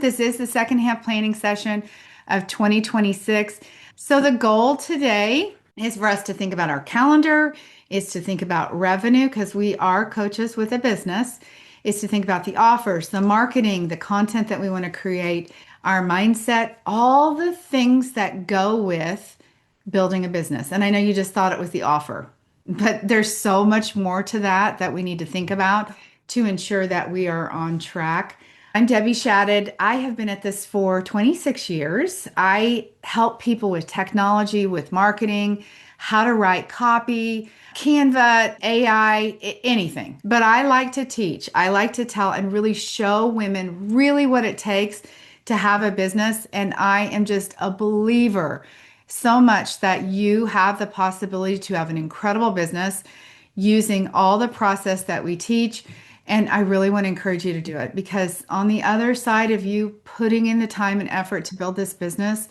This is the second half planning session of 2026. So the goal today is for us to think about our calendar, is to think about revenue because we are coaches with a business, is to think about the offers, the marketing, the content that we want to create, our mindset, all the things that go with building a business. And I know you just thought it was the offer, but there's so much more to that we need to think about to ensure that we are on track. I'm Debbie Shatted. I have been at this for 26 years. I help people with technology, with marketing, how to write copy, Canva, AI, anything. But I like to teach. I like to tell and really show women really what it takes to have a business. And I am just a believer so much that you have the possibility to have an incredible business using all the process that we teach. And I really want to encourage you to do it because on the other side of you putting in the time and effort to build this business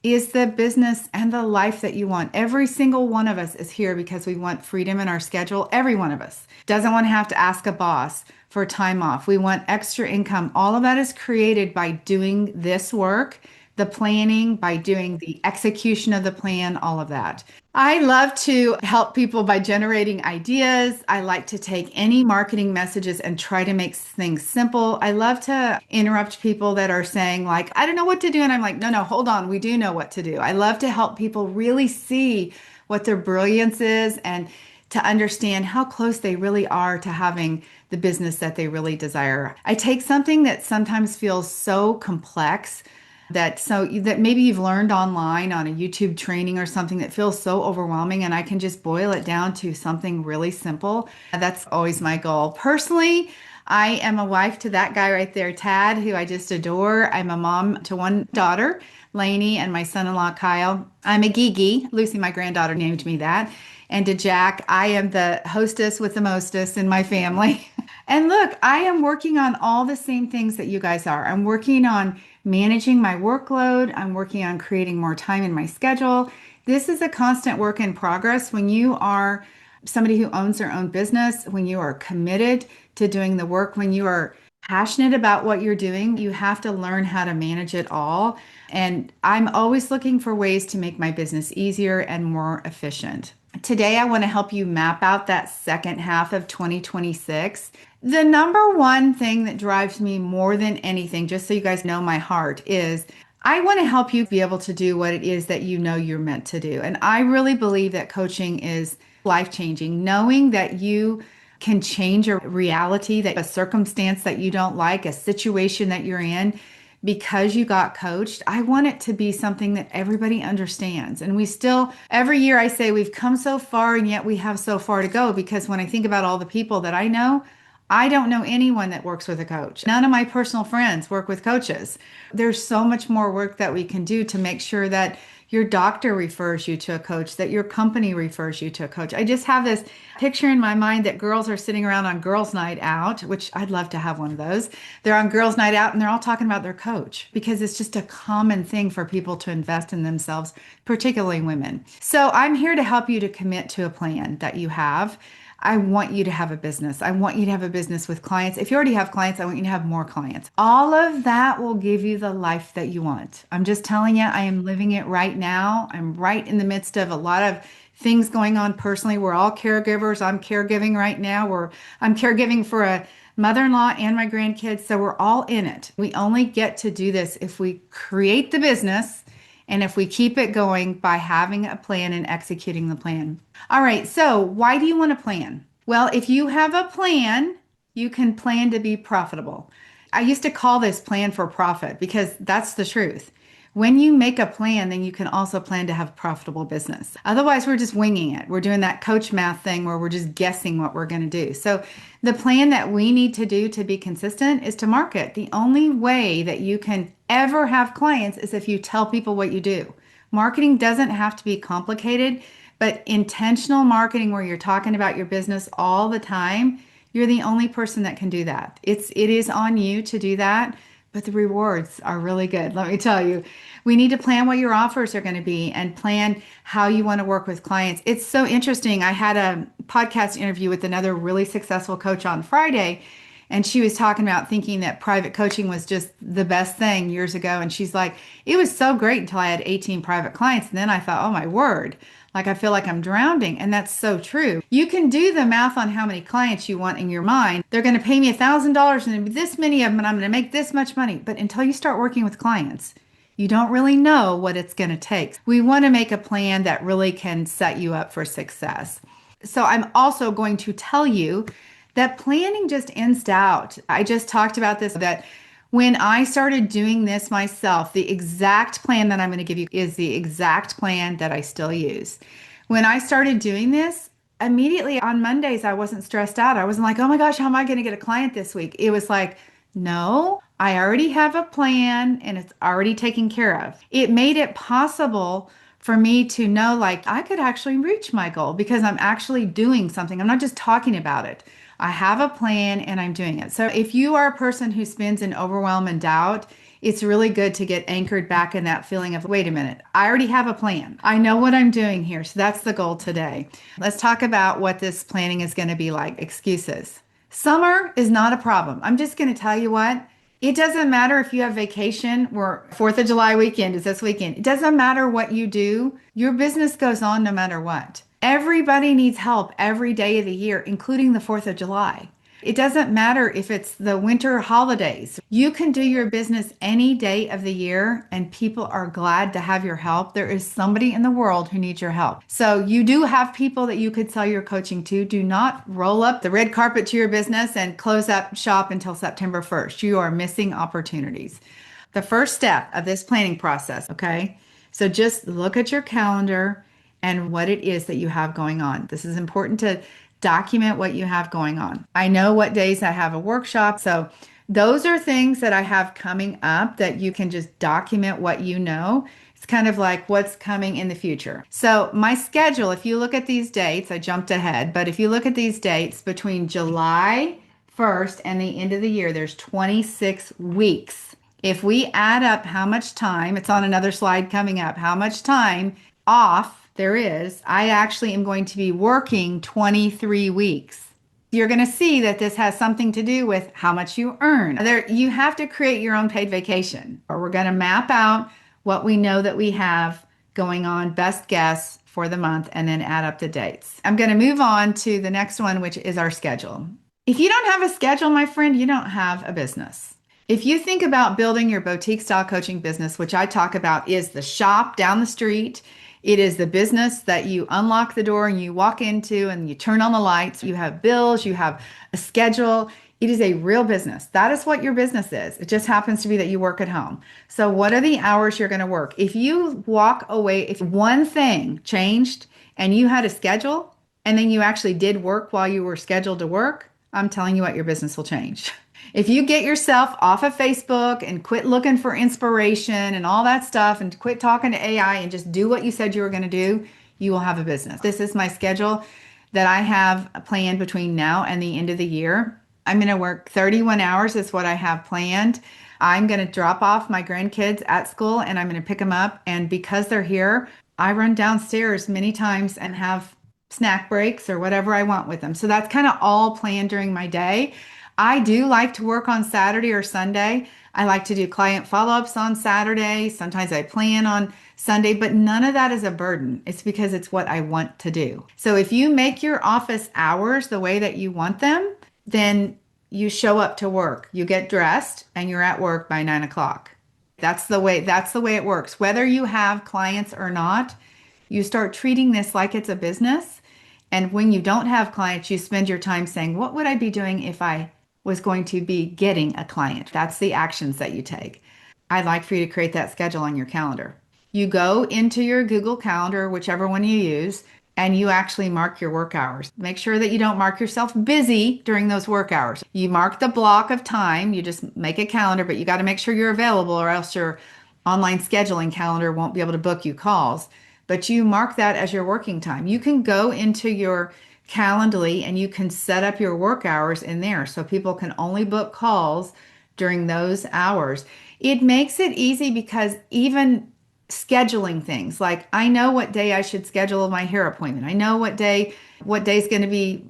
is the business and the life that you want. Every single one of us is here because we want freedom in our schedule. Every one of us doesn't want to have to ask a boss for time off. We want extra income. All of that is created by doing this work, the planning, by doing the execution of the plan, all of that. I love to help people by generating ideas. I like to take any marketing messages and try to make things simple. I love to interrupt people that are saying, like, I don't know what to do. And I'm like, no, hold on. We do know what to do. I love to help people really see what their brilliance is and to understand how close they really are to having the business that they really desire. I take something that sometimes feels so complex that maybe you've learned online on a YouTube training or something that feels so overwhelming, and I can just boil it down to something really simple. That's always my goal. Personally, I am a wife to that guy right there, Tad, who I just adore. I'm a mom to one daughter, Lainey, and my son-in-law, Kyle. I'm a Gigi. Lucy, my granddaughter, named me that. And to Jack, I am the hostess with the mostest in my family. And look, I am working on all the same things that you guys are. I'm working on managing my workload. I'm working on creating more time in my schedule. This is a constant work in progress. When you are somebody who owns their own business, when you are committed to doing the work, when you are passionate about what you're doing, you have to learn how to manage it all. And I'm always looking for ways to make my business easier and more efficient. Today, I want to help you map out that second half of 2026. The number one thing that drives me more than anything, just so you guys know my heart, is I want to help you be able to do what it is that you know you're meant to do. And I really believe that coaching is life-changing, knowing that you can change a reality, that a circumstance that you don't like, a situation that you're in, because you got coached. I want it to be something that everybody understands. And we still, every year I say we've come so far and yet we have so far to go because when I think about all the people that I know, I don't know anyone that works with a coach. None of my personal friends work with coaches. There's so much more work that we can do to make sure that your doctor refers you to a coach, that your company refers you to a coach. I just have this picture in my mind that girls are sitting around on girls' night out, which I'd love to have one of those. They're on girls' night out and they're all talking about their coach because it's just a common thing for people to invest in themselves, particularly women. So I'm here to help you to commit to a plan that you have. I want you to have a business. I want you to have a business with clients. If you already have clients, I want you to have more clients. All of that will give you the life that you want. I'm just telling you, I am living it right now. I'm right in the midst of a lot of things going on personally. We're all caregivers. I'm caregiving right now. I'm caregiving for a mother-in-law and my grandkids. So we're all in it. We only get to do this if we create the business and if we keep it going by having a plan and executing the plan. All right, so why do you want a plan? Well, if you have a plan, you can plan to be profitable. I used to call this plan for profit because that's the truth. When you make a plan, then you can also plan to have profitable business. Otherwise, we're just winging it. We're doing that coach math thing where we're just guessing what we're going to do. So the plan that we need to do to be consistent is to market. The only way that you can ever have clients is if you tell people what you do. Marketing doesn't have to be complicated, but intentional marketing where you're talking about your business all the time, you're the only person that can do that. It is on you to do that. But the rewards are really good. Let me tell you, we need to plan what your offers are going to be and plan how you want to work with clients. It's so interesting. I had a podcast interview with another really successful coach on Friday, And she was talking about thinking that private coaching was just the best thing years ago. And she's like, it was so great until I had 18 private clients. And then I thought, oh my word, like I feel like I'm drowning. And that's so true. You can do the math on how many clients you want in your mind. They're going to pay me $1,000 and this many of them, and I'm going to make this much money. But until you start working with clients, you don't really know what it's going to take. We want to make a plan that really can set you up for success. So I'm also going to tell you that planning just ends out. I just talked about this, that when I started doing this myself, the exact plan that I'm going to give you is the exact plan that I still use. When I started doing this, immediately on Mondays, I wasn't stressed out. I wasn't like, oh my gosh, how am I going to get a client this week? It was like, no, I already have a plan and it's already taken care of. It made it possible for me to know like I could actually reach my goal because I'm actually doing something. I'm not just talking about it. I have a plan and I'm doing it. So if you are a person who spins in overwhelm and doubt, it's really good to get anchored back in that feeling of, wait a minute, I already have a plan. I know what I'm doing here. So that's the goal today. Let's talk about what this planning is going to be like. Excuses. Summer is not a problem. I'm just going to tell you what, it doesn't matter if you have vacation or 4th of July weekend is this weekend. It doesn't matter what you do. Your business goes on no matter what. Everybody needs help every day of the year, including the 4th of July. It doesn't matter if it's the winter holidays. You can do your business any day of the year, and people are glad to have your help. There is somebody in the world who needs your help. So you do have people that you could sell your coaching to. Do not roll up the red carpet to your business and close up shop until September 1st. You are missing opportunities. The first step of this planning process, okay? So just look at your calendar and what it is that you have going on. This is important to document what you have going on. I know what days I have a workshop. So those are things that I have coming up that you can just document what you know. It's kind of like what's coming in the future. So my schedule, if you look at these dates, I jumped ahead, but if you look at these dates between July 1st and the end of the year, there's 26 weeks. If we add up how much time, it's on another slide coming up, how much time off there is, I actually am going to be working 23 weeks. You're going to see that this has something to do with how much you earn. You have to create your own paid vacation, or we're going to map out what we know that we have going on, best guess for the month, and then add up the dates. I'm going to move on to the next one, which is our schedule. If you don't have a schedule, my friend, you don't have a business. If you think about building your boutique style coaching business, which I talk about is the shop down the street, it is the business that you unlock the door and you walk into and you turn on the lights. You have bills, you have a schedule. It is a real business. That is what your business is. It just happens to be that you work at home. So what are the hours you're going to work? If you walk away, if one thing changed and you had a schedule and then you actually did work while you were scheduled to work, I'm telling you what, your business will change. If you get yourself off of Facebook and quit looking for inspiration and all that stuff and quit talking to AI and just do what you said you were going to do, you will have a business. This is my schedule that I have planned between now and the end of the year. I'm going to work 31 hours is what I have planned. I'm going to drop off my grandkids at school and I'm going to pick them up. And because they're here, I run downstairs many times and have snack breaks or whatever I want with them. So that's kind of all planned during my day. I do like to work on Saturday or Sunday. I like to do client follow-ups on Saturday. Sometimes I plan on Sunday, but none of that is a burden. It's because it's what I want to do. So if you make your office hours the way that you want them, then you show up to work, you get dressed, and you're at work by 9 o'clock. That's the way it works. Whether you have clients or not, you start treating this like it's a business. And when you don't have clients, you spend your time saying, what would I be doing if I was going to be getting a client? That's the actions that you take. I'd like for you to create that schedule on your calendar. You go into your Google Calendar, whichever one you use, and you actually mark your work hours. Make sure that you don't mark yourself busy during those work hours. You mark the block of time. You just make a calendar, but you got to make sure you're available or else your online scheduling calendar won't be able to book you calls. But you mark that as your working time. You can go into your Calendly and you can set up your work hours in there so people can only book calls during those hours. It makes it easy because even scheduling things, like I know what day I should schedule my hair appointment. I know what day's going to be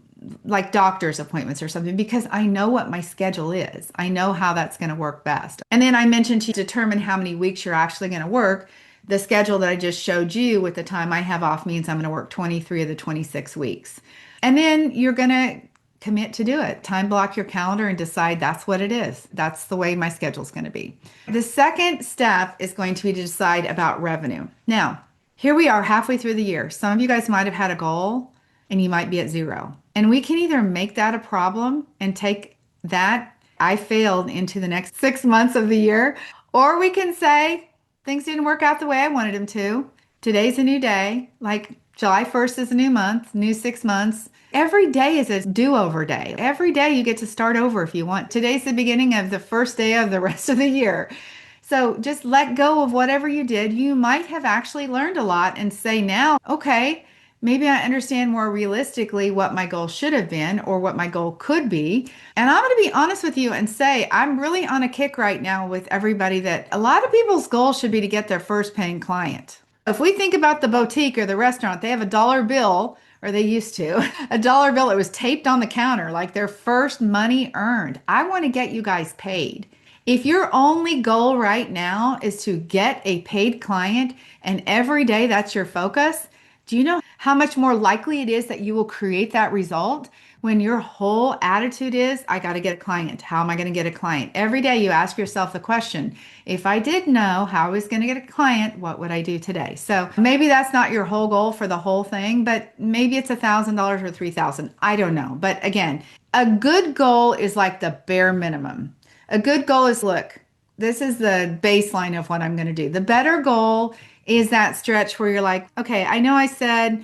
like doctor's appointments or something because I know what my schedule is. I know how that's going to work best. And then I mentioned to determine how many weeks you're actually going to work. The schedule that I just showed you with the time I have off means I'm going to work 23 of the 26 weeks. And then you're going to commit to do it. Time block your calendar and decide that's what it is. That's the way my schedule is going to be. The second step is going to be to decide about revenue. Now, here we are halfway through the year. Some of you guys might have had a goal and you might be at zero. And we can either make that a problem and take that I failed into the next 6 months of the year, or we can say things didn't work out the way I wanted them to. Today's a new day. Like July 1st is a new month, new 6 months. Every day is a do-over day. Every day you get to start over if you want. Today's the beginning of the first day of the rest of the year. So just let go of whatever you did. You might have actually learned a lot and say now, okay, maybe I understand more realistically what my goal should have been or what my goal could be. And I'm going to be honest with you and say I'm really on a kick right now with everybody that a lot of people's goal should be to get their first paying client. If we think about the boutique or the restaurant, they have a dollar bill, or they used to, a dollar bill that was taped on the counter, like their first money earned. I want to get you guys paid. If your only goal right now is to get a paid client and every day that's your focus, do you know how much more likely it is that you will create that result when your whole attitude is, I got to get a client. How am I going to get a client? Every day you ask yourself the question, if I did know how I was going to get a client, what would I do today? So maybe that's not your whole goal for the whole thing, but maybe it's $1,000 or $3,000. I don't know. But again, a good goal is like the bare minimum. A good goal is, look, this is the baseline of what I'm going to do. The better goal is that stretch where you're like, okay, I know I said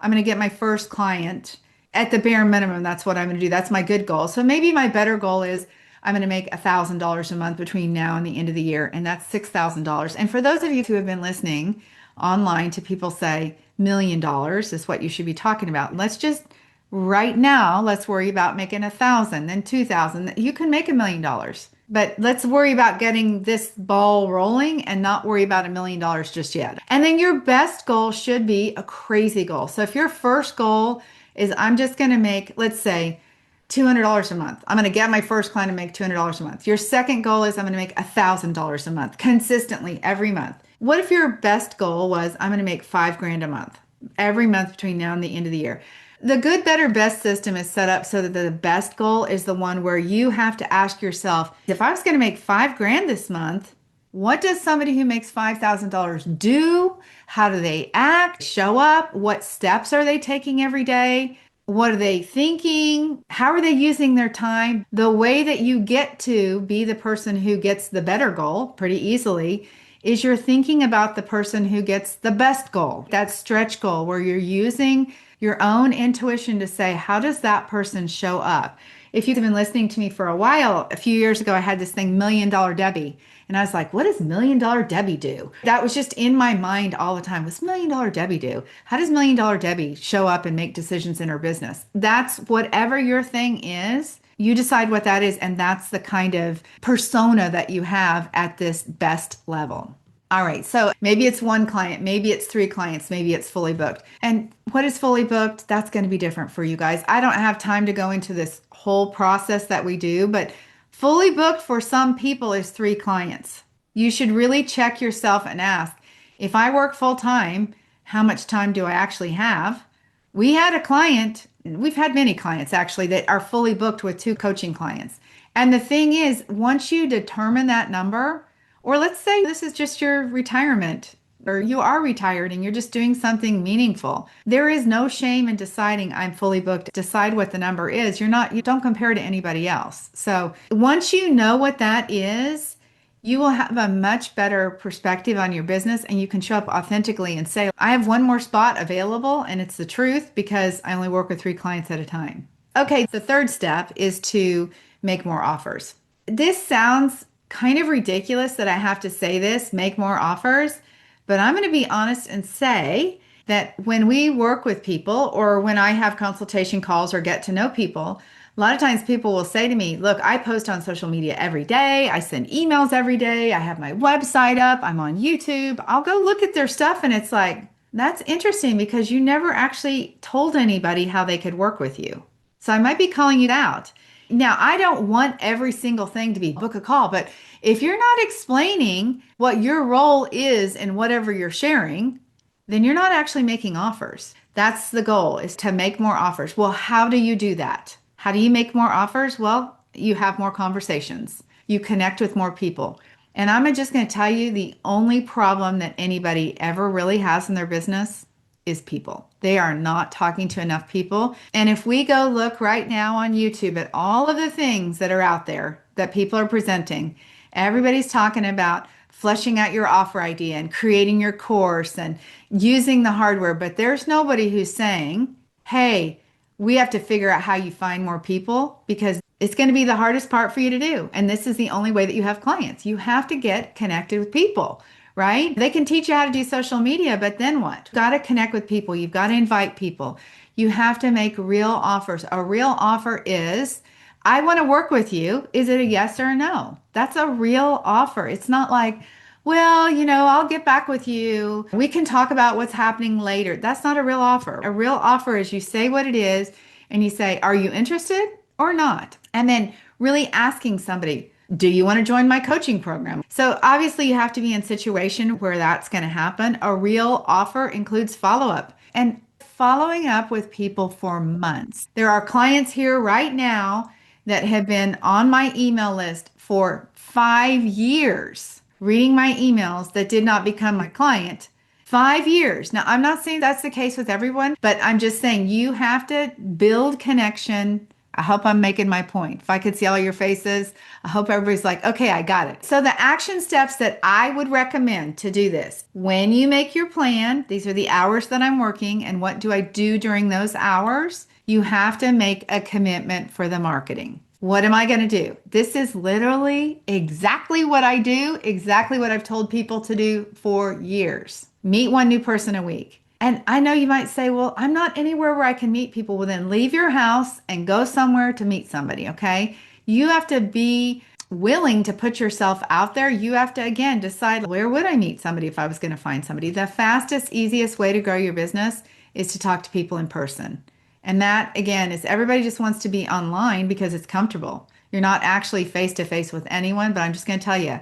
I'm going to get my first client. At the bare minimum, that's what I'm going to do. That's my good goal. So maybe my better goal is I'm going to make $1,000 a month between now and the end of the year, and that's $6,000. And for those of you who have been listening online to people say $1,000,000 is what you should be talking about. Let's just right now, let's worry about making 1,000, then 2,000. You can make $1,000,000, but let's worry about getting this ball rolling and not worry about $1,000,000 just yet. And then your best goal should be a crazy goal. So if your first goal is I'm just going to make, let's say, $200 a month. I'm going to get my first client and make $200 a month. Your second goal is I'm going to make $1,000 a month consistently every month. What if your best goal was I'm going to make $5,000 a month every month between now and the end of the year? The good, better, best system is set up so that the best goal is the one where you have to ask yourself, if I was going to make $5,000 this month, what does somebody who makes $5,000 do? How do they act, show up? What steps are they taking every day? What are they thinking? How are they using their time? The way that you get to be the person who gets the better goal pretty easily is you're thinking about the person who gets the best goal, that stretch goal where you're using your own intuition to say, how does that person show up? If you've been listening to me for a while, a few years ago, I had this thing, Million Dollar Debbie. And I was like, what does Million Dollar Debbie do? That was just in my mind all the time. What's Million Dollar Debbie do? How does Million Dollar Debbie show up and make decisions in her business? That's whatever your thing is. You decide what that is. And that's the kind of persona that you have at this best level. All right. So maybe it's one client, maybe it's 3 clients, maybe it's fully booked. And what is fully booked? That's going to be different for you guys. I don't have time to go into this whole process that we do, but fully booked for some people is 3 clients. You should really check yourself and ask, if I work full time, how much time do I actually have? We had a client, we've had many clients actually that are fully booked with 2 coaching clients. And the thing is, once you determine that number, or let's say this is just your retirement, or you are retired and you're just doing something meaningful. There is no shame in deciding I'm fully booked. Decide what the number is. You don't compare to anybody else. So once you know what that is, you will have a much better perspective on your business and you can show up authentically and say, I have one more spot available and it's the truth because I only work with 3 clients at a time. Okay, the third step is to make more offers. This sounds kind of ridiculous that I have to say this, make more offers, but I'm going to be honest and say that when we work with people or when I have consultation calls or get to know people, a lot of times people will say to me, look, I post on social media every day. I send emails every day. I have my website up. I'm on YouTube. I'll go look at their stuff. And it's like, that's interesting because you never actually told anybody how they could work with you. So I might be calling you out. Now, I don't want every single thing to be book a call, but if you're not explaining what your role is in whatever you're sharing, then you're not actually making offers. That's the goal, is to make more offers. Well, how do you do that? How do you make more offers? Well, you have more conversations. You connect with more people. And I'm just going to tell you the only problem that anybody ever really has in their business is people. They are not talking to enough people. And if we go look right now on YouTube at all of the things that are out there that people are presenting, everybody's talking about fleshing out your offer idea and creating your course and using the hardware. But there's nobody who's saying, hey, we have to figure out how you find more people because it's going to be the hardest part for you to do. And this is the only way that you have clients. You have to get connected with people, right? They can teach you how to do social media, but then what? You've got to connect with people. You've got to invite people. You have to make real offers. A real offer is, I want to work with you. Is it a yes or a no? That's a real offer. It's not like, well, I'll get back with you. We can talk about what's happening later. That's not a real offer. A real offer is you say what it is and you say, are you interested or not? And then really asking somebody, do you want to join my coaching program? So obviously you have to be in a situation where that's going to happen. A real offer includes follow-up and following up with people for months. There are clients here right now that have been on my email list for 5 years, reading my emails that did not become my client. 5 years. Now, I'm not saying that's the case with everyone, but I'm just saying you have to build connection. I hope I'm making my point. If I could see all your faces, I hope everybody's like, okay, I got it. So the action steps that I would recommend to do this, when you make your plan, these are the hours that I'm working and what do I do during those hours? You have to make a commitment for the marketing. What am I going to do? This is literally exactly what I do, exactly what I've told people to do for years. Meet one new person a week. And I know you might say, well, I'm not anywhere where I can meet people. Well, then leave your house and go somewhere to meet somebody, okay? You have to be willing to put yourself out there. You have to, again, decide where would I meet somebody if I was going to find somebody. The fastest, easiest way to grow your business is to talk to people in person. And that, again, is everybody just wants to be online because it's comfortable. You're not actually face to face with anyone, but I'm just going to tell you,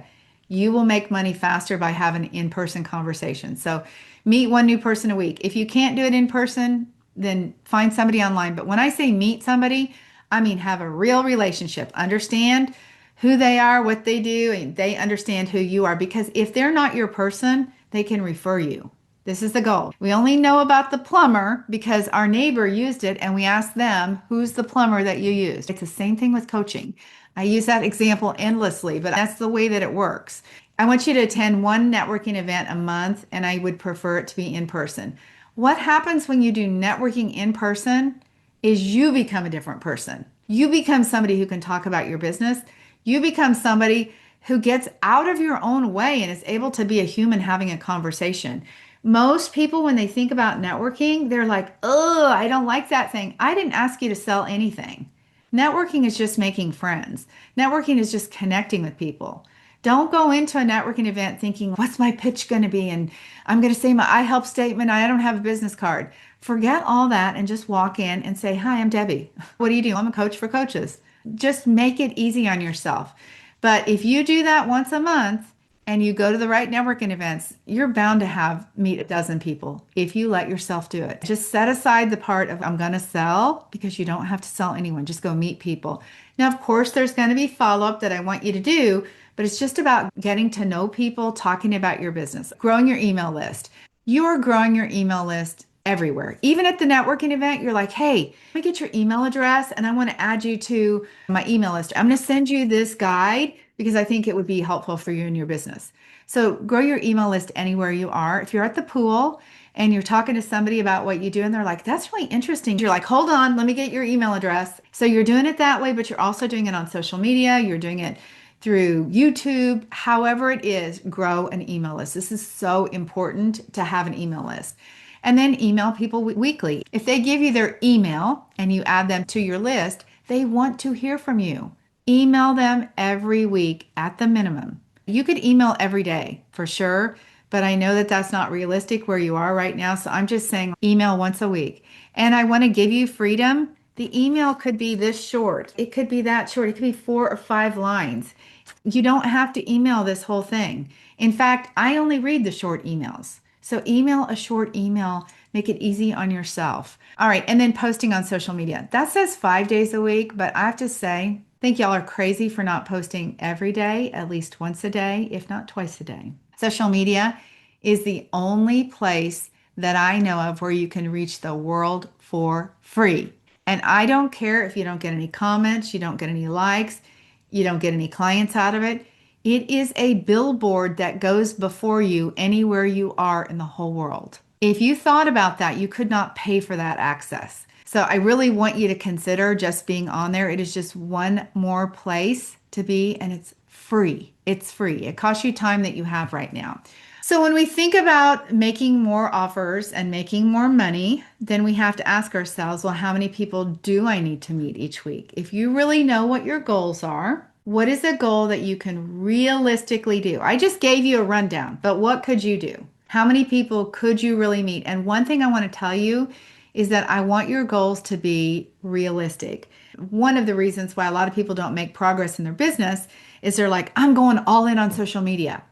you will make money faster by having in-person conversations. So meet one new person a week. If you can't do it in person, then find somebody online. But when I say meet somebody, I mean have a real relationship. Understand who they are, what they do, and they understand who you are. Because if they're not your person, they can refer you. This is the goal. We only know about the plumber because our neighbor used it and we asked them, who's the plumber that you used? It's the same thing with coaching. I use that example endlessly, but that's the way that it works. I want you to attend one networking event a month and I would prefer it to be in person. What happens when you do networking in person is you become a different person. You become somebody who can talk about your business. You become somebody who gets out of your own way and is able to be a human having a conversation. Most people, when they think about networking, they're like, oh, I don't like that thing. I didn't ask you to sell anything. Networking is just making friends. Networking is just connecting with people. Don't go into a networking event thinking, what's my pitch going to be? And I'm going to say my I help statement. I don't have a business card. Forget all that and just walk in and say, hi, I'm Debbie. What do you do? I'm a coach for coaches. Just make it easy on yourself. But if you do that once a month, and you go to the right networking events, you're bound to meet a dozen people if you let yourself do it. Just set aside the part of I'm going to sell because you don't have to sell anyone. Just go meet people. Now, of course, there's going to be follow-up that I want you to do, but it's just about getting to know people, talking about your business, growing your email list. You are growing your email list everywhere. Even at the networking event, you're like, hey, let me get your email address and I want to add you to my email list. I'm going to send you this guide because I think it would be helpful for you in your business. So grow your email list anywhere you are. If you're at the pool and you're talking to somebody about what you do and they're like, that's really interesting. You're like, hold on, let me get your email address. So you're doing it that way, but you're also doing it on social media. You're doing it through YouTube, however it is, grow an email list. This is so important to have an email list. And then email people weekly. If they give you their email and you add them to your list, they want to hear from you. Email them every week at the minimum. You could email every day for sure, but I know that that's not realistic where you are right now. So I'm just saying email once a week. And I want to give you freedom The email could be this short. It could be that short. It could be 4 or 5 lines. You don't have to email this whole thing. In fact, I only read the short emails. So email a short email, make it easy on yourself. All right, and then posting on social media. That says 5 days a week, but I have to say, I think y'all are crazy for not posting every day, at least once a day, if not twice a day. Social media is the only place that I know of where you can reach the world for free. And I don't care if you don't get any comments, you don't get any likes, you don't get any clients out of it. It is a billboard that goes before you anywhere you are in the whole world. If you thought about that, you could not pay for that access. So I really want you to consider just being on there. It is just one more place to be, and it's free. It's free. It costs you time that you have right now. So when we think about making more offers and making more money, then we have to ask ourselves, well, how many people do I need to meet each week? If you really know what your goals are, what is a goal that you can realistically do? I just gave you a rundown, but what could you do? How many people could you really meet? And one thing I want to tell you is that I want your goals to be realistic. One of the reasons why a lot of people don't make progress in their business is they're like, I'm going all in on social media.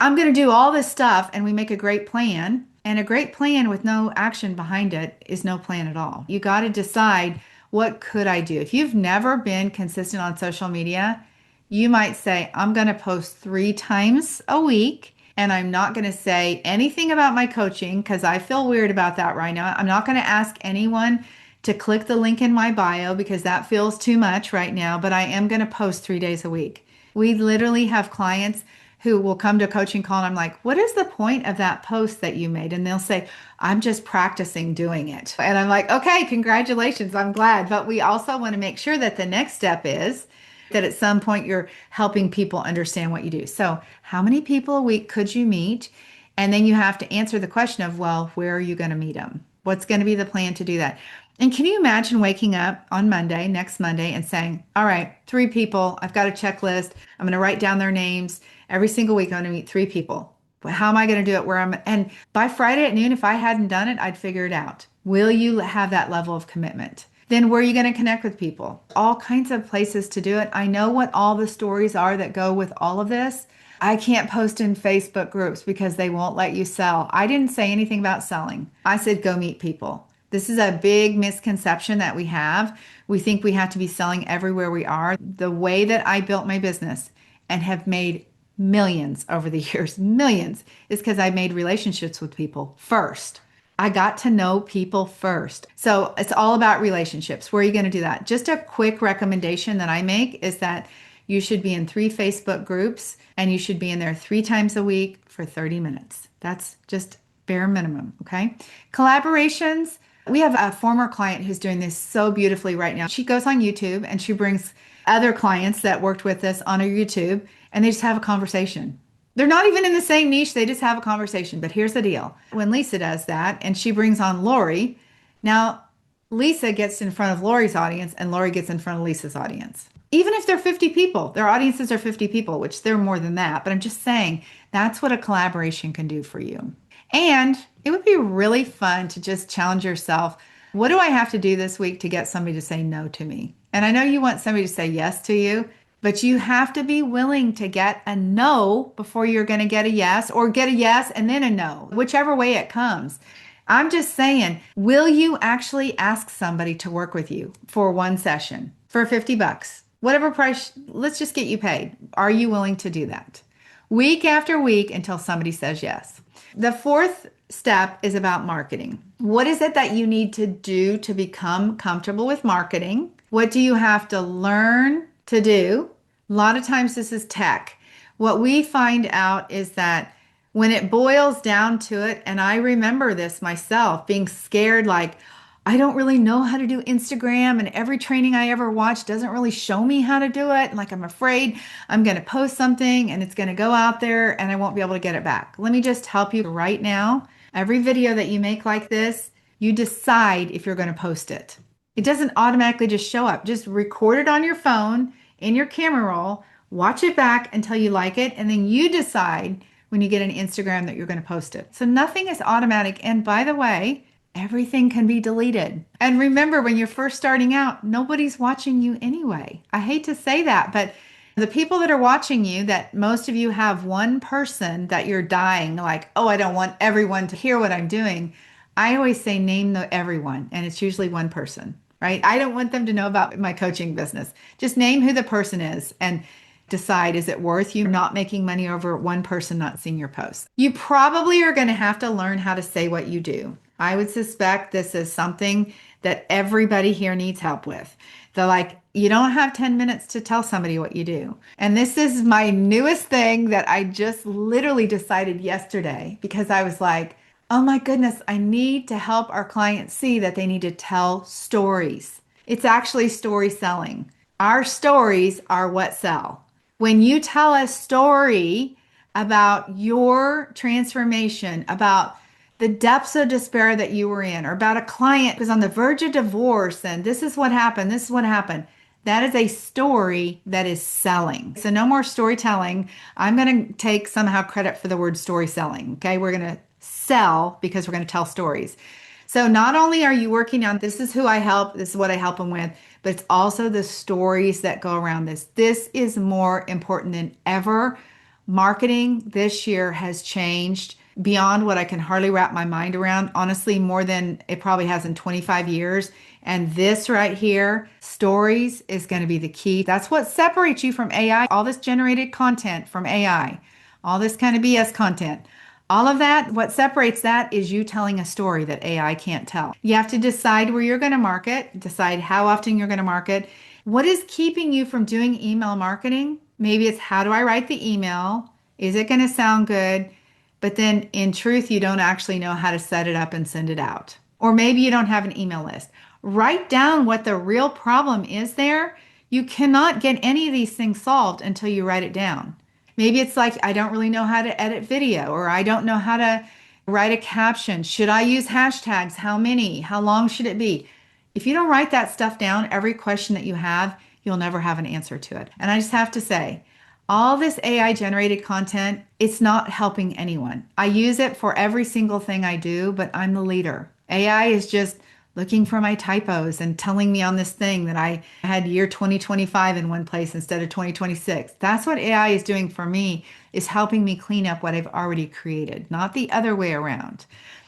I'm going to do all this stuff, and we make a great plan. And a great plan with no action behind it is no plan at all. You got to decide, what could I do? If you've never been consistent on social media, you might say, I'm going to post 3 times a week, and I'm not going to say anything about my coaching because I feel weird about that right now. I'm not going to ask anyone to click the link in my bio because that feels too much right now, but I am going to post 3 days a week. We literally have clients who will come to a coaching call and I'm like, what is the point of that post that you made? And they'll say, I'm just practicing doing it. And I'm like, okay, congratulations. I'm glad. But we also want to make sure that the next step is that at some point you're helping people understand what you do. So how many people a week could you meet? And then you have to answer the question of, well, where are you going to meet them? What's going to be the plan to do that? And can you imagine waking up on Monday, next Monday, and saying, all right, 3 people, I've got a checklist. I'm going to write down their names. Every single week, I'm going to meet 3 people. But how am I going to do it and by Friday at noon, if I hadn't done it, I'd figure it out. Will you have that level of commitment? Then where are you going to connect with people? All kinds of places to do it. I know what all the stories are that go with all of this. I can't post in Facebook groups because they won't let you sell. I didn't say anything about selling. I said, go meet people. This is a big misconception that we have. We think we have to be selling everywhere we are. The way that I built my business and have made millions over the years, millions, is because I made relationships with people first. I got to know people first. So it's all about relationships. Where are you going to do that? Just a quick recommendation that I make is that you should be in 3 Facebook groups and you should be in there 3 times a week for 30 minutes. That's just bare minimum. Okay. Collaborations. We have a former client who's doing this so beautifully right now. She goes on YouTube and she brings other clients that worked with us on her YouTube and they just have a conversation. They're not even in the same niche. They just have a conversation. But here's the deal. When Lisa does that and she brings on Lori, now Lisa gets in front of Lori's audience and Lori gets in front of Lisa's audience. Even if they're 50 people, their audiences are 50 people, which they're more than that. But I'm just saying that's what a collaboration can do for you. And it would be really fun to just challenge yourself. What do I have to do this week to get somebody to say no to me? And I know you want somebody to say yes to you, but you have to be willing to get a no before you're going to get a yes, or get a yes and then a no, whichever way it comes. I'm just saying, will you actually ask somebody to work with you for one session for $50? Whatever price, let's just get you paid. Are you willing to do that? Week after week until somebody says yes. The 4th step is about marketing. What is it that you need to do to become comfortable with marketing? What do you have to learn to do? A lot of times this is tech. What we find out is that when it boils down to it, and I remember this myself, being scared, like, I don't really know how to do Instagram, and every training I ever watched doesn't really show me how to do it. And like, I'm afraid I'm going to post something and it's going to go out there and I won't be able to get it back. Let me just help you right now. Every video that you make like this, you decide if you're going to post it. It doesn't automatically just show up. Just record it on your phone in your camera roll, watch it back until you like it, and then you decide when you get an Instagram that you're going to post it. So nothing is automatic. And by the way, everything can be deleted. And remember, when you're first starting out, nobody's watching you anyway. I hate to say that, but the people that are watching you, that most of you have one person that you're dying, like, oh, I don't want everyone to hear what I'm doing. I always say, name the everyone, and it's usually one person, right? I don't want them to know about my coaching business. Just name who the person is and decide, is it worth you not making money over one person not seeing your posts? You probably are going to have to learn how to say what you do. I would suspect this is something that everybody here needs help with. They're like, you don't have 10 minutes to tell somebody what you do. And this is my newest thing that I just literally decided yesterday because I was like, oh my goodness, I need to help our clients see that they need to tell stories. It's actually story selling. Our stories are what sell. When you tell a story about your transformation, about the depths of despair that you were in, or about a client who's on the verge of divorce and this is what happened, this is what happened. That is a story that is selling. So no more storytelling. I'm going to take somehow credit for the word story selling. Okay. We're going to sell because we're going to tell stories. So not only are you working on this is who I help, this is what I help them with, but it's also the stories that go around this. This is more important than ever. Marketing this year has changed beyond what I can hardly wrap my mind around. Honestly, more than it probably has in 25 years. And this right here, stories is going to be the key. That's what separates you from AI, all this generated content from AI, all this kind of BS content. All of that, what separates that is you telling a story that AI can't tell. You have to decide where you're going to market, decide how often you're going to market. What is keeping you from doing email marketing? Maybe it's how do I write the email? Is it going to sound good? But then in truth, you don't actually know how to set it up and send it out. Or maybe you don't have an email list. Write down what the real problem is there. You cannot get any of these things solved until you write it down. Maybe it's like, I don't really know how to edit video, or I don't know how to write a caption. Should I use hashtags? How many? How long should it be? If you don't write that stuff down, every question that you have, you'll never have an answer to it. And I just have to say, all this AI generated content, it's not helping anyone. I use it for every single thing I do, but I'm the leader. AI is just looking for my typos and telling me on this thing that I had year 2025 in one place instead of 2026. That's what AI is doing for me, is helping me clean up what I've already created, not the other way around.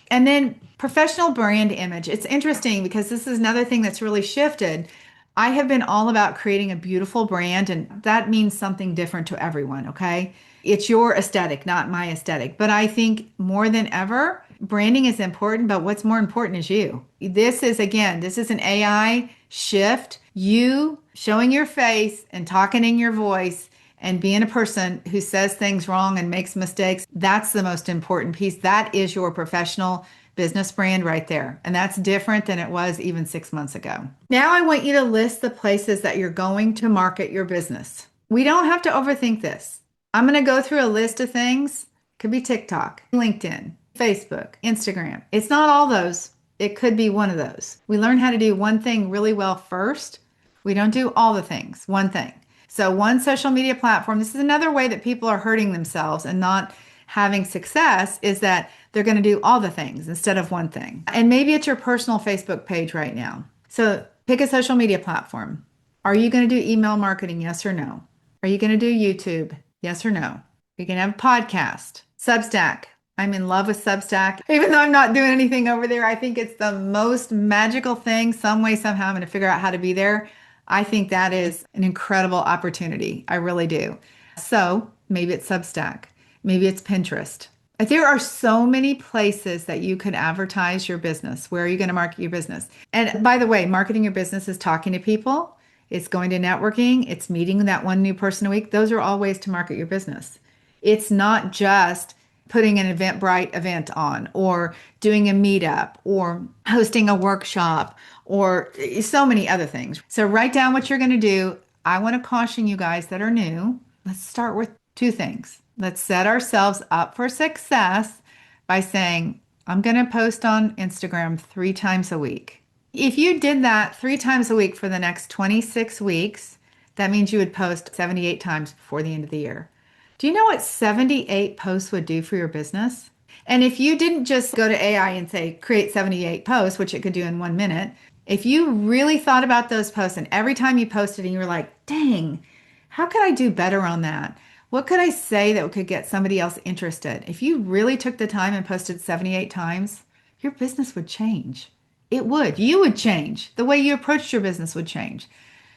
And then professional brand image. It's interesting because this is another thing that's really shifted. I have been all about creating a beautiful brand, and that means something different to everyone, okay? It's your aesthetic, not my aesthetic. But I think more than ever, branding is important, but what's more important is you. This is, again, this is an AI shift. You showing your face and talking in your voice and being a person who says things wrong and makes mistakes, that's the most important piece. That is your professional business brand right there. And that's different than it was even 6 months ago. Now I want you to list the places that you're going to market your business. We don't have to overthink this. I'm going to go through a list of things. Could be TikTok, LinkedIn, Facebook, Instagram. It's not all those. It could be one of those. We learn how to do one thing really well first. We don't do all the things, one thing. So one social media platform, this is another way that people are hurting themselves and not having success, is that they're going to do all the things instead of one thing. And maybe it's your personal Facebook page right now. So pick a social media platform. Are you going to do email marketing? Yes or no? Are you going to do YouTube? Yes or no? You can have a podcast. Substack. I'm in love with Substack. Even though I'm not doing anything over there, I think it's the most magical thing. Some way, somehow, I'm going to figure out how to be there. I think that is an incredible opportunity. I really do. So maybe it's Substack. Maybe it's Pinterest. There are so many places that you could advertise your business. Where are you going to market your business? And by the way, marketing your business is talking to people. It's going to networking. It's meeting that one new person a week. Those are all ways to market your business. It's not just putting an Eventbrite event on, or doing a meetup, or hosting a workshop, or so many other things. So write down what you're going to do. I want to caution you guys that are new. Let's start with two things. Let's set ourselves up for success by saying, I'm going to post on Instagram 3 times a week. If you did that 3 times a week for the next 26 weeks, that means you would post 78 times before the end of the year. Do you know what 78 posts would do for your business? And if you didn't just go to AI and say, create 78 posts, which it could do in 1 minute, if you really thought about those posts and every time you posted and you were like, dang, how could I do better on that? What could I say that could get somebody else interested? If you really took the time and posted 78 times, your business would change. It would. You would change. The way you approached your business would change.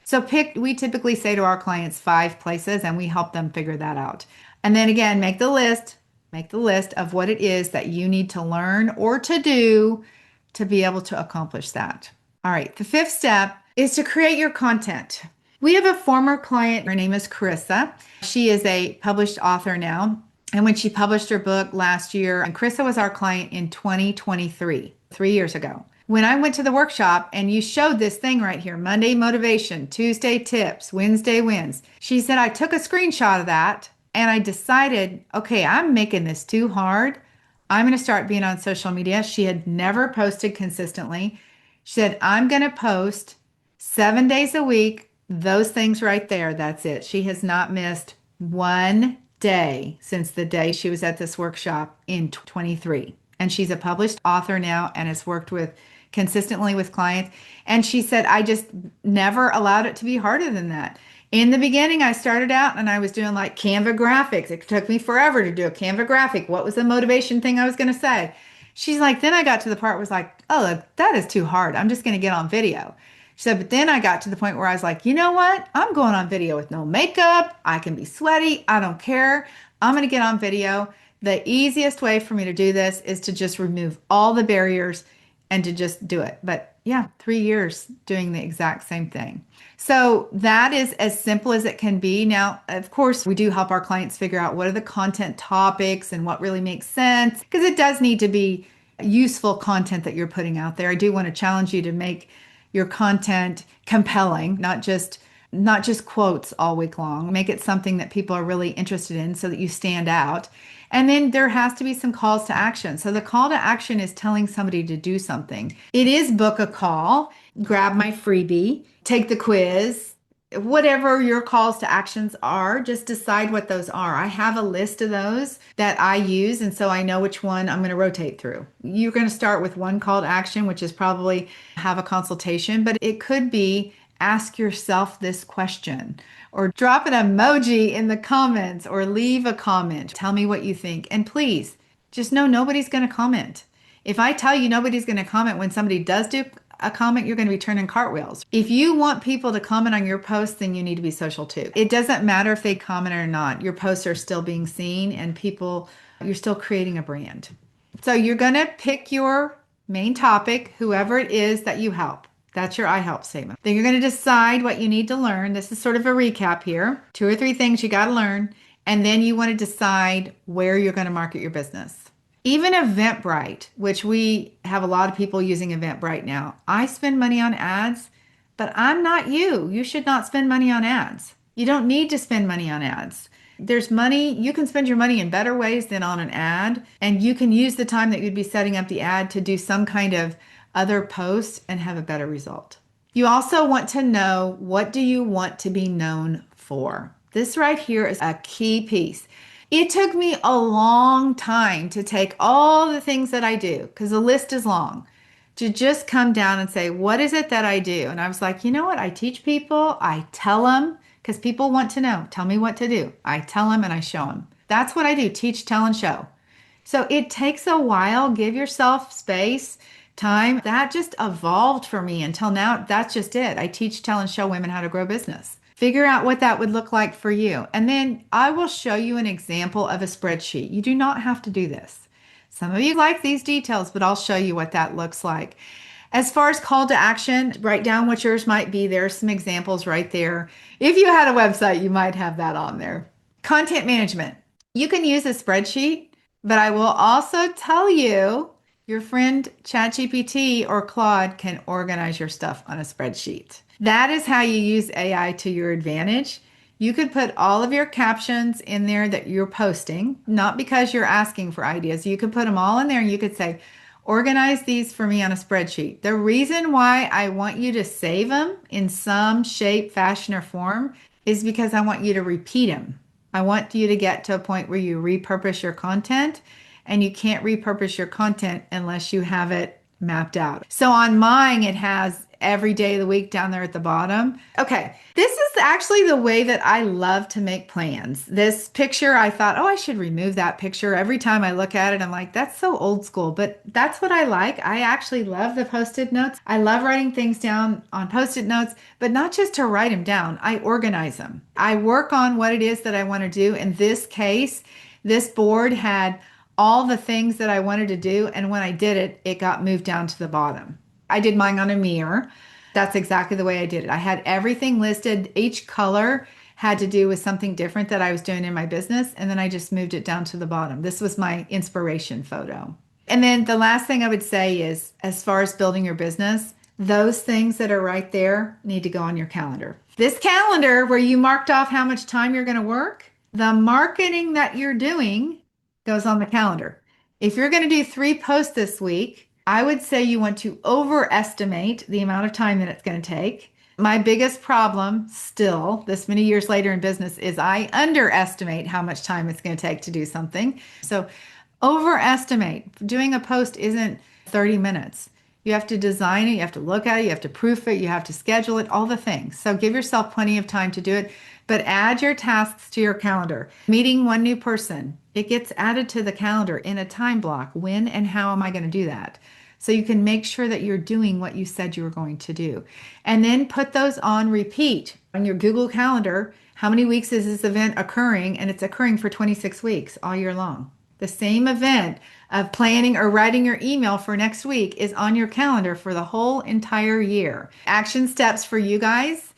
So we typically say to our clients 5 places and we help them figure that out. And then again, make the list of what it is that you need to learn or to do to be able to accomplish that. All right, the fifth step is to create your content. We have a former client, her name is Carissa. She is a published author now. And when she published her book last year, and Carissa was our client in 2023, 3 years ago. When I went to the workshop and you showed this thing right here, Monday motivation, Tuesday tips, Wednesday wins. She said, I took a screenshot of that and I decided, okay, I'm making this too hard. I'm going to start being on social media. She had never posted consistently. She said, I'm going to post 7 days a week, those things right there. That's it. She has not missed one day since the day she was at this workshop in 23. And she's a published author now and has worked with consistently with clients. And she said, I just never allowed it to be harder than that. In the beginning, I started out and I was doing like Canva graphics. It took me forever to do a Canva graphic. What was the motivation thing I was going to say? She's like, then I got to the part where was like, oh, that is too hard. I'm just going to get on video. She said, but then I got to the point where I was like, you know what? I'm going on video with no makeup. I can be sweaty. I don't care. I'm going to get on video. The easiest way for me to do this is to just remove all the barriers and to just do it. But yeah, 3 years doing the exact same thing. So that is as simple as it can be. Now, of course, we do help our clients figure out what are the content topics and what really makes sense, because it does need to be useful content that you're putting out there. I do want to challenge you to make your content compelling, not just quotes all week long. Make it something that people are really interested in so that you stand out. And then there has to be some calls to action. So the call to action is telling somebody to do something. It is book a call, grab my freebie, take the quiz, whatever your calls to actions are, just decide what those are. I have a list of those that I use, and so I know which one I'm going to rotate through. You're going to start with one call to action, which is probably have a consultation, but it could be ask yourself this question, or drop an emoji in the comments, or leave a comment. Tell me what you think. And please, just know nobody's going to comment. If I tell you nobody's going to comment when somebody does do a comment, you're going to be turning cartwheels. If you want people to comment on your posts, then you need to be social too. It doesn't matter if they comment or not. Your posts are still being seen and you're still creating a brand. So you're going to pick your main topic, whoever it is that you help. That's your I help statement. Then you're going to decide what you need to learn. This is sort of a recap here. 2 or 3 things you got to learn. And then you want to decide where you're going to market your business. Even Eventbrite, which we have a lot of people using Eventbrite now. I spend money on ads, but I'm not you. You should not spend money on ads. You don't need to spend money on ads. There's money, you can spend your money in better ways than on an ad. And you can use the time that you'd be setting up the ad to do some kind of other posts and have a better result. You also want to know, what do you want to be known for? This right here is a key piece. It took me a long time to take all the things that I do, because the list is long, to just come down and say, what is it that I do? And I was like, you know what? I teach people, I tell them, because people want to know. Tell me what to do. I tell them and I show them. That's what I do, teach, tell, and show. So it takes a while. Give yourself space, time. That just evolved for me until now. That's just it. I teach, tell, and show women how to grow business. Figure out what that would look like for you. And then I will show you an example of a spreadsheet. You do not have to do this. Some of you like these details, but I'll show you what that looks like. As far as call to action, write down what yours might be. There's some examples right there. If you had a website, you might have that on there. Content management. You can use a spreadsheet, but I will also tell you, your friend ChatGPT or Claude can organize your stuff on a spreadsheet. That is how you use AI to your advantage. You could put all of your captions in there that you're posting, not because you're asking for ideas. You could put them all in there and you could say, organize these for me on a spreadsheet. The reason why I want you to save them in some shape, fashion, or form is because I want you to repeat them. I want you to get to a point where you repurpose your content and you can't repurpose your content unless you have it mapped out. So on mine, it has every day of the week down there at the bottom. Okay, this is actually the way that I love to make plans. This picture, I thought, oh, I should remove that picture. Every time I look at it, I'm like, that's so old school, but that's what I like. I actually love the post-it notes. I love writing things down on post-it notes, but not just to write them down. I organize them. I work on what it is that I want to do. In this case, this board had all the things that I wanted to do. And when I did it, it got moved down to the bottom. I did mine on a mirror. That's exactly the way I did it. I had everything listed. Each color had to do with something different that I was doing in my business. And then I just moved it down to the bottom. This was my inspiration photo. And then the last thing I would say is, as far as building your business, those things that are right there need to go on your calendar. This calendar where you marked off how much time you're going to work, the marketing that you're doing goes on the calendar. If you're going to do 3 posts this week, I would say you want to overestimate the amount of time that it's going to take. My biggest problem still, this many years later in business, is I underestimate how much time it's going to take to do something. So overestimate. Doing a post isn't 30 minutes. You have to design it, you have to look at it, you have to proof it, you have to schedule it, all the things. So give yourself plenty of time to do it, but add your tasks to your calendar. Meeting one new person, it gets added to the calendar in a time block. When and how am I going to do that? So you can make sure that you're doing what you said you were going to do. And then put those on repeat on your Google Calendar. How many weeks is this event occurring? And it's occurring for 26 weeks all year long. The same event of planning or writing your email for next week is on your calendar for the whole entire year. Action steps for you guys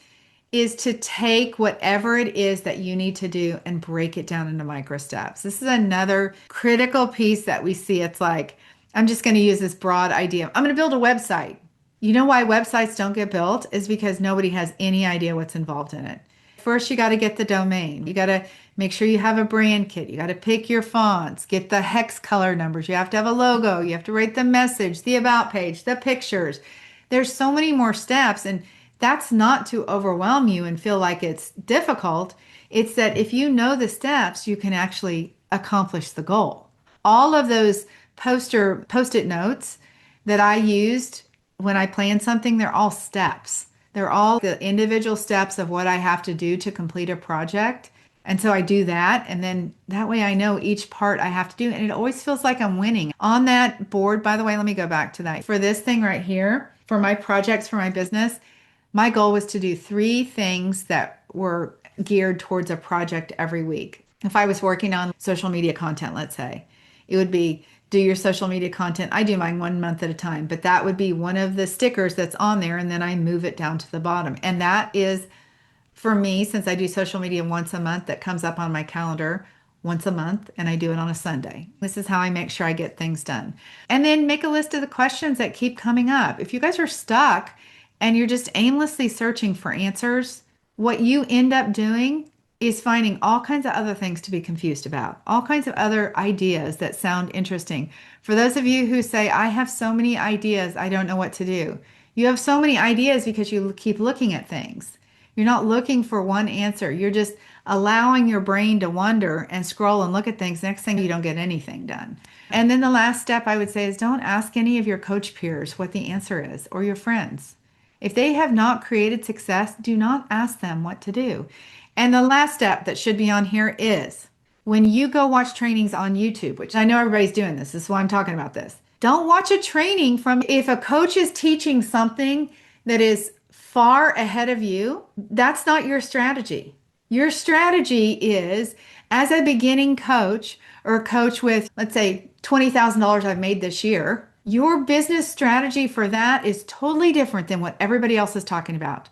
is to take whatever it is that you need to do and break it down into micro steps. This is another critical piece that we see. It's like, I'm just going to use this broad idea. I'm going to build a website. You know why websites don't get built is because nobody has any idea what's involved in it. First, you got to get the domain. You got to make sure you have a brand kit. You got to pick your fonts, get the hex color numbers. You have to have a logo. You have to write the message, the about page, the pictures. There's so many more steps, and that's not to overwhelm you and feel like it's difficult. It's that if you know the steps, you can actually accomplish the goal. All of those post-it notes that I used when I planned something, they're all steps. They're all the individual steps of what I have to do to complete a project. And so I do that. And then that way I know each part I have to do. And it always feels like I'm winning. On that board, by the way, let me go back to that. For this thing right here, for my projects for my business, my goal was to do 3 things that were geared towards a project every week. If I was working on social media content, let's say, it would be do your social media content. I do mine 1 month at a time, but that would be one of the stickers that's on there, and then I move it down to the bottom. And that is, for me, since I do social media once a month, that comes up on my calendar once a month, and I do it on a Sunday. This is how I make sure I get things done. And then make a list of the questions that keep coming up. If you guys are stuck and you're just aimlessly searching for answers, what you end up doing is finding all kinds of other things to be confused about, all kinds of other ideas that sound interesting. For those of you who say, I have so many ideas, I don't know what to do. You have so many ideas because you keep looking at things. You're not looking for one answer. You're just allowing your brain to wander and scroll and look at things. Next thing, you don't get anything done. And then the last step I would say is don't ask any of your coach peers what the answer is or your friends. If they have not created success, do not ask them what to do. And the last step that should be on here is when you go watch trainings on YouTube, which I know everybody's doing this. This is why I'm talking about this. Don't watch a training from, if a coach is teaching something that is far ahead of you, that's not your strategy. Your strategy is, as a beginning coach or a coach with, let's say, $20,000 I've made this year, your business strategy for that is totally different than what everybody else is talking about.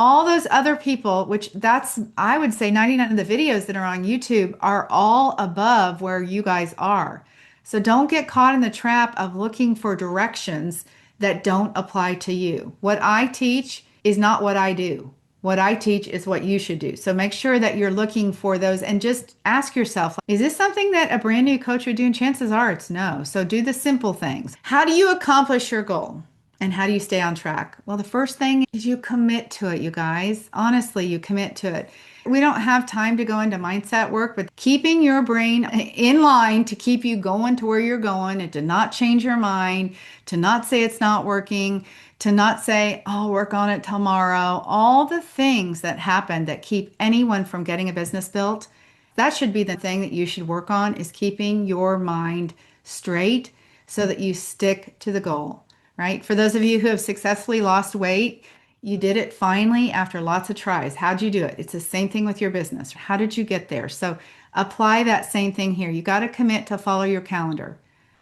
All those other people, which that's, I would say 99 of the videos that are on YouTube are all above where you guys are. So don't get caught in the trap of looking for directions that don't apply to you. What I teach is not what I do. What I teach is what you should do. So make sure that you're looking for those and just ask yourself, is this something that a brand new coach would do? And chances are it's no. So do the simple things. How do you accomplish your goal? And how do you stay on track? Well, the first thing is you commit to it, you guys. Honestly, you commit to it. We don't have time to go into mindset work, but keeping your brain in line to keep you going to where you're going and to not change your mind, to not say it's not working, to not say, I'll work on it tomorrow. All the things that happen that keep anyone from getting a business built, that should be the thing that you should work on is keeping your mind straight so that you stick to the goal, right? For those of you who have successfully lost weight, you did it finally after lots of tries. How'd you do it? It's the same thing with your business. How did you get there? So apply that same thing here. You got to commit to follow your calendar.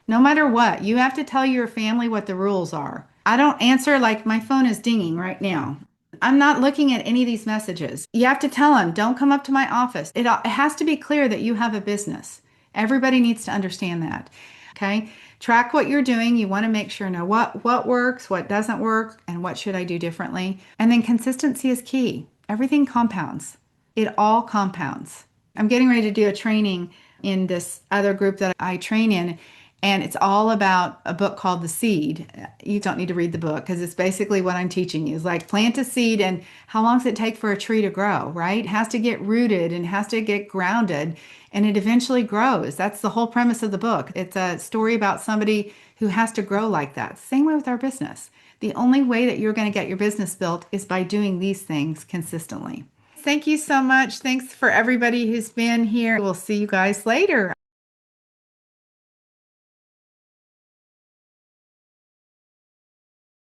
No matter what, you have to tell your family what the rules are. I don't answer like my phone is dinging right now. I'm not looking at any of these messages. You have to tell them, don't come up to my office. It has to be clear that you have a business. Everybody needs to understand that. Okay. Track what you're doing. You want to make sure know what works, what doesn't work, and what should I do differently. And then consistency is key. Everything compounds. It all compounds. I'm getting ready to do a training in this other group that I train in, and it's all about a book called The Seed. You don't need to read the book because it's basically what I'm teaching you. It's like plant a seed and how long does it take for a tree to grow, right? It has to get rooted and has to get grounded and it eventually grows. That's the whole premise of the book. It's a story about somebody who has to grow like that. Same way with our business. The only way that you're going to get your business built is by doing these things consistently. Thank you so much. Thanks for everybody who's been here. We'll see you guys later.